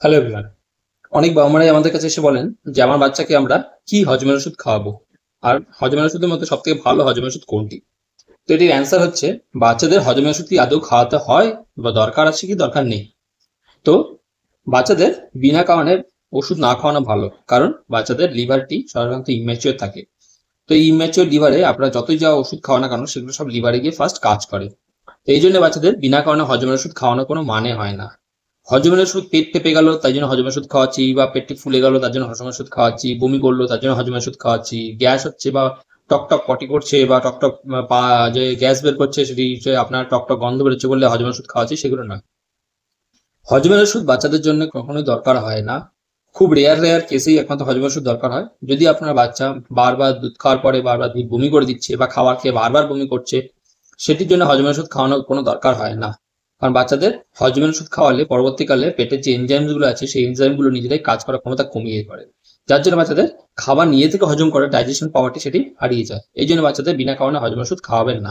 Hello everyone. অনেক বাবা মারাই আমাদের কাছে এসে বলেন যে আমার বাচ্চাকে আমরা কি হজমের ওষুধ খাওয়াবো, আর হজমের ওষুধের মধ্যে সব থেকে ভালো হজমের ওষুধ কোনটি। তো এটির অ্যান্সার হচ্ছে বাচ্চাদের হজমের ওষুধ কি আদৌ খাওয়াতে হয় বা দরকার আছে কি দরকার নেই। তো বাচ্চাদের বিনা কারণে ওষুধ না খাওয়ানো ভালো, কারণ বাচ্চাদের লিভারটি সাধারণত ইম্যাচিওর থাকে। তো এই ইম্যাচিওর লিভারে আপনারা যতই যা ওষুধ খাওয়ানো কেন সেগুলো সব লিভারে গিয়ে ফার্স্ট কাজ করে। তো এই জন্য বাচ্চাদের বিনা কারণে হজমের ওষুধ খাওয়ানোর কোনো মানে হয় না। হজমের ওষুধ, পেট ফেঁপে গেল তাই জন্য হজমের ওষুধ খাওয়াচ্ছি, বা পেটটি ফুলে গেল তার জন্য হজমের ওষুধ খাওয়াচ্ছি, বমি করলো তার জন্য হজমের ওষুধ খাওয়াচ্ছি, গ্যাস হচ্ছে বা টকটক পটি করছে বা টকটক পা যে গ্যাস বের করছে সেটি আপনার টকটক গন্ধ বেরোচ্ছে বললে হজমের ওষুধ খাওয়াচ্ছি, সেগুলো নয়। হজমের ওষুধ বাচ্চাদের জন্য কখনোই দরকার হয় না। খুব রেয়ার রেয়ার কেসেই একমাত্র হজমের ওষুধ দরকার হয়, যদি আপনার বাচ্চা বারবার দুধ খাওয়ার পরে বারবার বমি করে দিচ্ছে বা খাবার খেয়ে বারবার বমি করছে, সেটির জন্য হজমের ওষুধ খাওয়ানোর কোনো দরকার হয় না। কারণ বাচ্চাদের হজমের ওষুধ খাওয়ালে পরবর্তীকালে পেটের যে এনজাইমস গুলো আছে সেই এনজাইম গুলো নিজেরাই কাজ করার ক্ষমতা কমিয়ে পড়ে, যার জন্য বাচ্চাদের খাবার নিজে থেকে হজম করার ডাইজেশন পাওয়ারটি সেটি হারিয়ে যায়। এই জন্য বাচ্চাদের বিনা কারণে হজমের ওষুধ খাওয়াবেন না।